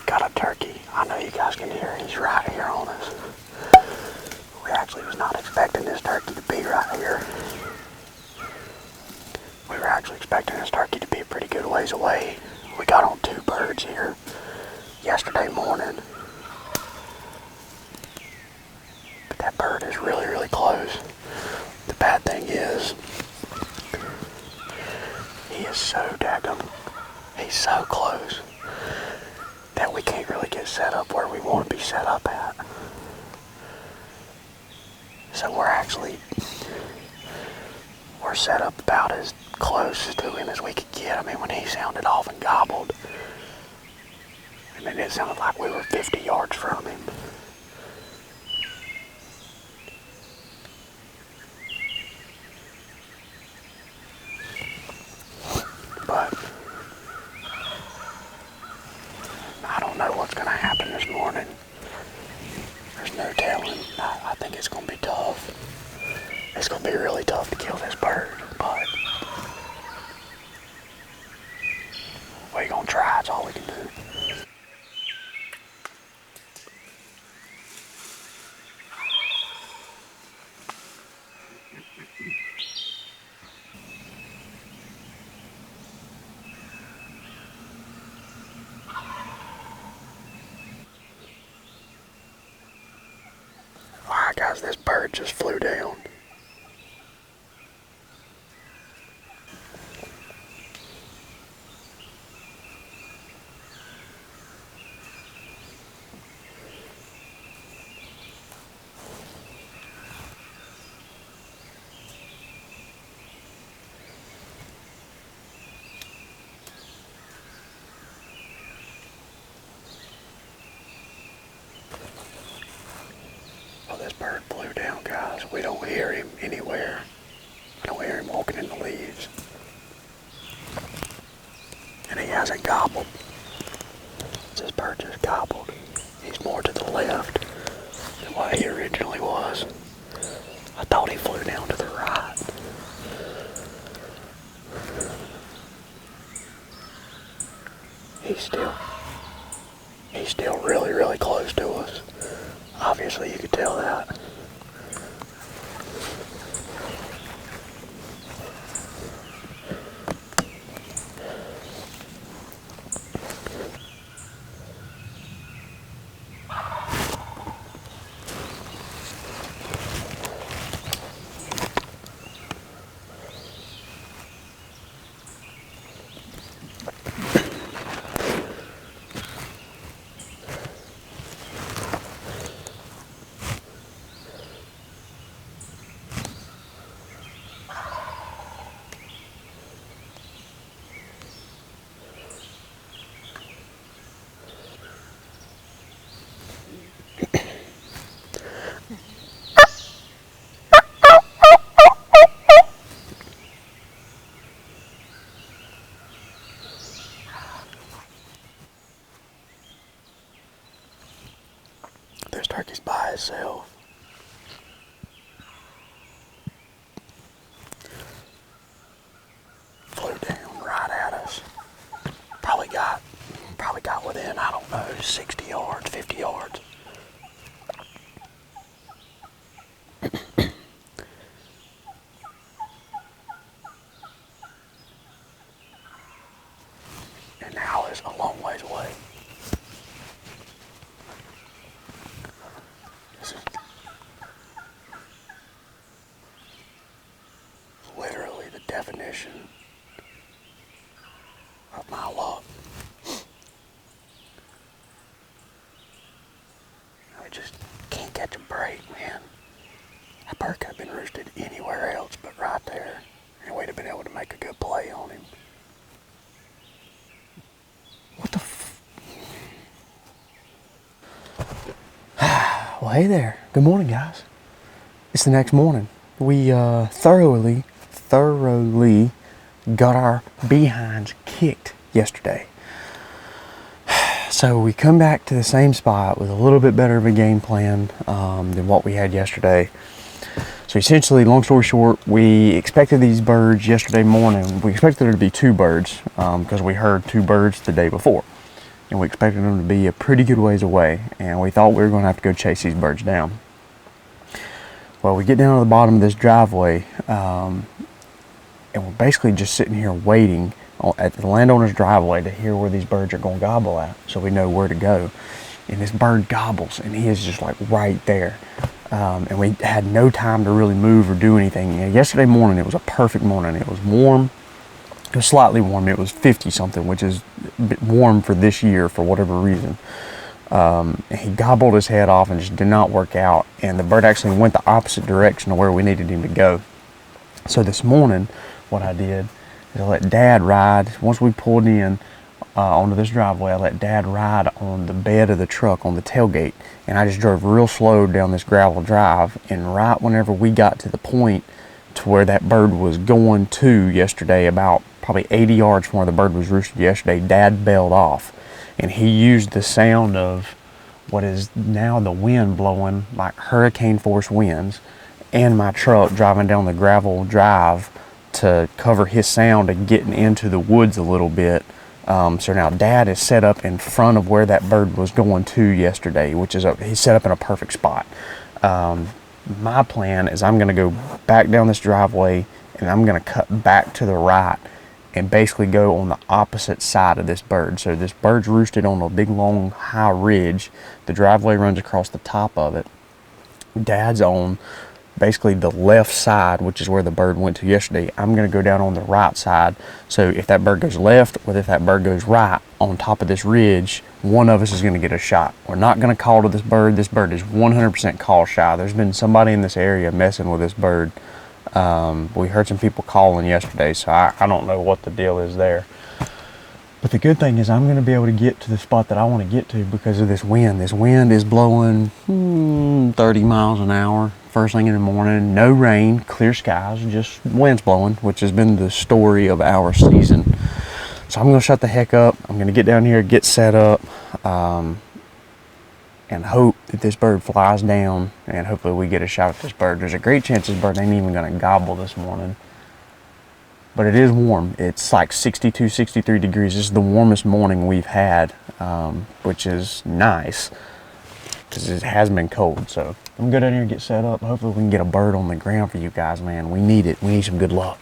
got a turkey. I know you guys can hear he's right here on us. We actually was not expecting this turkey to be right here. We were actually expecting this turkey to be a pretty good ways away. We got on 2 birds here yesterday morning. But that bird is really, really close. The bad thing is, he is so daggum. He's so close that we can't really get set up where we want to be set up at. So we're set up about as close to him as we could get. I mean, when he sounded off and gobbled, I mean, it sounded like we were 50 yards from him. But I don't know what's going to happen this morning. There's no telling. I think it's going to be tough. It's going to be really tough to kill this bird, but we're going to try. It's all we can do. Alright guys, this bird just flew down. This bird flew down, guys. We don't hear him anywhere. I don't hear him walking in the leaves. And he hasn't gobbled. This bird just gobbled. He's more to the left than what he originally was. I thought he flew down to the right. He's still really, really close to us. Obviously, you could tell that. This turkey's by itself. Flew down right at us. Probably got within, I don't know, 60 yards, 50 yards. And now is a long ways away. This is literally the definition of my luck. I just can't catch a break, man. That bird could have been roosted anywhere else but right there, and we'd have been able to make a good play on him. What the Well, hey there. Good morning, guys. It's the next morning. We thoroughly got our behinds kicked yesterday. So we come back to the same spot with a little bit better of a game plan than what we had yesterday. So essentially, long story short, we expected these birds yesterday morning. We expected there to be 2 birds because we heard 2 birds the day before. and we expected them to be a pretty good ways away, and we thought we were going to have to go chase these birds down. Well, we get down to the bottom of this driveway, and we're basically just sitting here waiting at the landowner's driveway to hear where these birds are going to gobble at, so we know where to go. And this bird gobbles, and he is just like right there. And we had no time to really move or do anything. Yesterday morning, it was a perfect morning. It was warm. It was slightly warm. It was 50 something, which is a bit warm for this year for whatever reason. He gobbled his head off and just did not work out. And the bird actually went the opposite direction of where we needed him to go. So this morning, what I did is I let Dad ride. Once we pulled in onto this driveway, I let Dad ride on the bed of the truck on the tailgate. And I just drove real slow down this gravel drive. And right whenever we got to the point to where that bird was going to yesterday, about probably 80 yards from where the bird was roosted yesterday, Dad bailed off. And he used the sound of what is now the wind blowing like hurricane force winds and my truck driving down the gravel drive to cover his sound of getting into the woods a little bit. So now Dad is set up in front of where that bird was going to yesterday, which is he's set up in a perfect spot. My plan is I'm going to go back down this driveway and I'm going to cut back to the right and basically go on the opposite side of this bird. So this bird's roosted on a big long high ridge. The driveway runs across the top of it. Dad's on basically the left side, which is where the bird went to yesterday. I'm going to go down on the right side. So if that bird goes left or if that bird goes right on top of this ridge, one of us is going to get a shot. We're not going to call to this bird. This bird is 100% call shy. There's been somebody in this area messing with this bird. We heard some people calling yesterday, so I don't know what the deal is there. But the good thing is I'm going to be able to get to the spot that I want to get to because of this wind. This wind is blowing 30 miles an hour first thing in the morning. No rain, clear skies, just wind's blowing, which has been the story of our season. So I'm going to shut the heck up. I'm going to get down here, get set up, and hope that this bird flies down, and hopefully we get a shot at this bird. There's a great chance this bird ain't even going to gobble this morning. But it is warm. It's like 62, 63 degrees. This is the warmest morning we've had, which is nice because it has been cold. So I'm going to go down here and get set up. Hopefully we can get a bird on the ground for you guys, man. We need it. We need some good luck.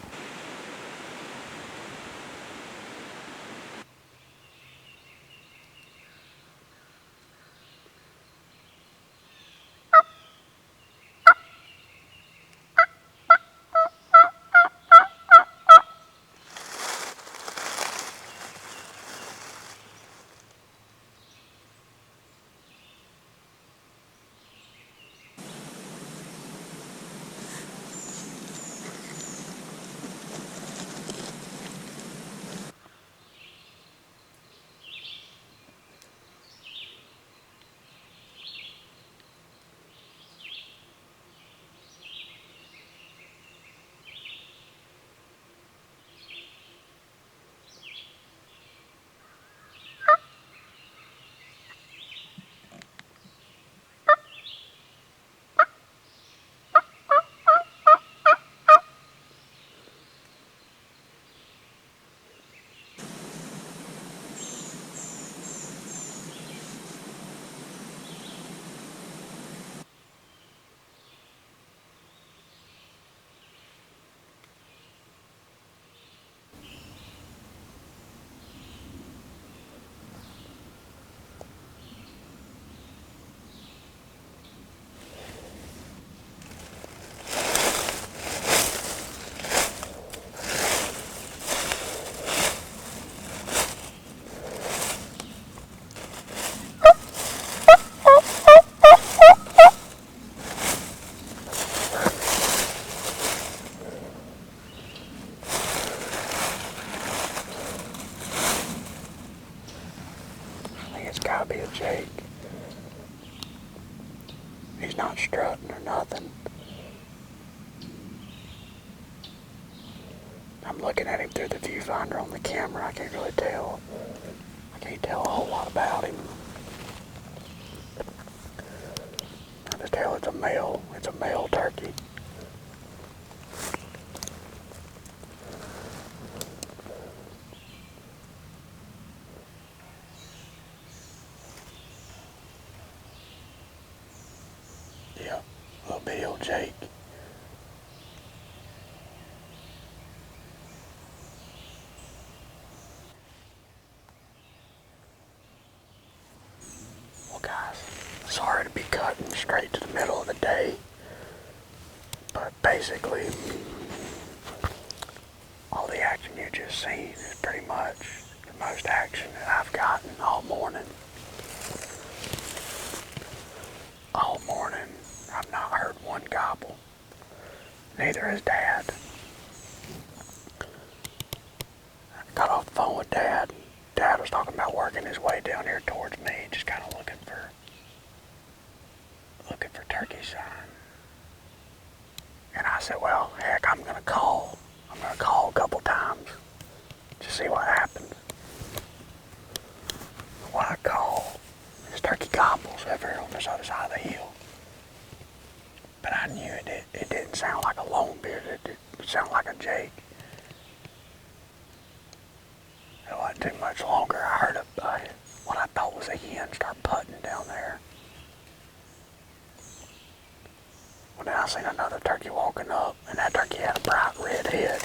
Gotta be a Jake. He's not strutting or nothing. I'm looking at him through the viewfinder on the camera. I can't really tell. I can't tell a whole lot about him. I just tell it's a male. It's a male turkey. bitty old Jake. Well guys, sorry to be cutting straight to the middle of the day, but basically all the action you just seen is pretty much the most action that I've gotten all morning. All morning, I've not heard one gobble. Neither has Dad. I got off the phone with Dad. Dad was talking about working his way down here towards me, just kind of looking for turkey sign. And I said, well, heck, I'm gonna call. I'm gonna call a couple times to see what happens. When I call, this turkey gobbles over here on this other side of the hill. But I knew it didn't sound like a longbeard. It sounded like a Jake. It wasn't too much longer. I heard what I thought was a hen start putting down there. Well, then I seen another turkey walking up, and that turkey had a bright red head.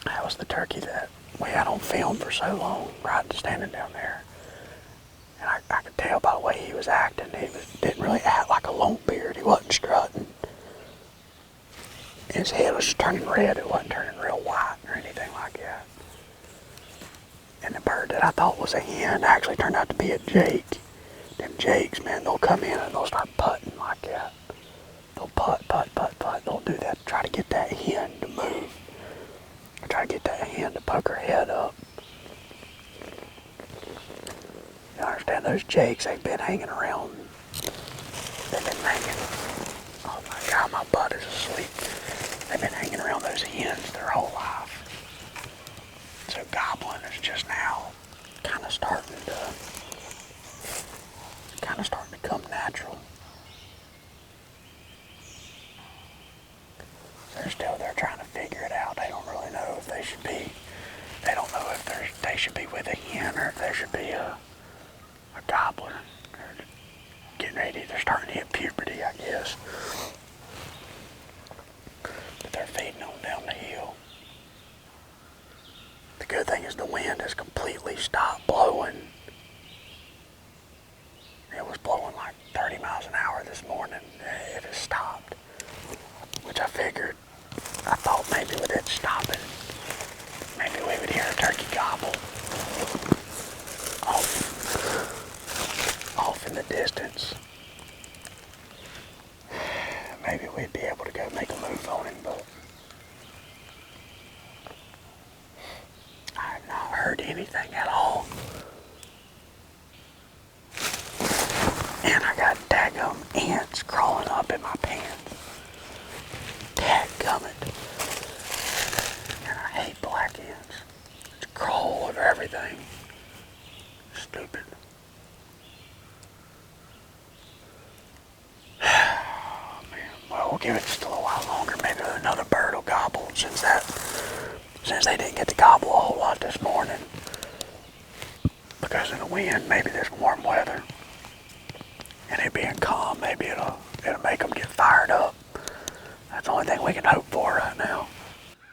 That was the turkey that we had on film for so long, right standing down there. And I could tell by the way he was acting, didn't really act like a longbeard. He wasn't strutting. His head was turning red. It wasn't turning real white or anything like that. And the bird that I thought was a hen actually turned out to be a Jake. Them Jakes, man, they'll come in and they'll start putting like that. They'll putt. They'll do that to try to get that hen to move. Or try to get that hen to poke her head up. You understand, those Jakes, they've been hanging around. They've been hanging. Oh my God, my butt is asleep. They've been hanging around those hens their whole life. So gobbling is just now kind of starting to come natural. They're trying to figure it out. They don't really know if they don't know if they should be with a hen or if there should be a gobbler. They're getting ready, they're starting to hit puberty, I guess. But they're feeding on down the hill. The good thing is the wind has completely stopped blowing. It was blowing like 30 miles an hour this morning. It has stopped. Which I thought maybe with it stopping, maybe we would hear a turkey gobble off in the distance. Maybe we'd be able to go make a move on him, but I have not heard anything at all. And I got daggum ants crawling up in my pants. Dadgummit. And I hate black ants. They crawl over everything. Stupid. Oh, man. Well, we'll give it just a little while longer. Maybe another bird will gobble since they didn't get to gobble a whole lot this morning. Because of the wind, maybe this warm weather. And it being calm, maybe it'll make them get fired up. That's the only thing we can hope for right now.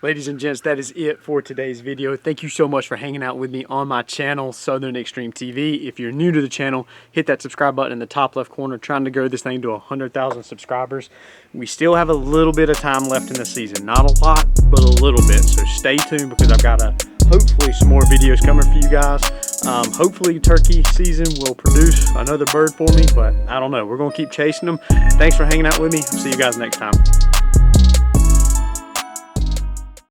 Ladies and gents, that is it for today's video. Thank you so much for hanging out with me on my channel, Southern Extreme TV. If you're new to the channel, hit that subscribe button in the top left corner. Trying to grow this thing to 100,000 subscribers. We still have a little bit of time left in the season. Not a lot, but a little bit. So stay tuned because I've got hopefully some more videos coming for you guys. Hopefully turkey season will produce another bird for me, but I don't know. We're going to keep chasing them. Thanks for hanging out with me. See you guys next time.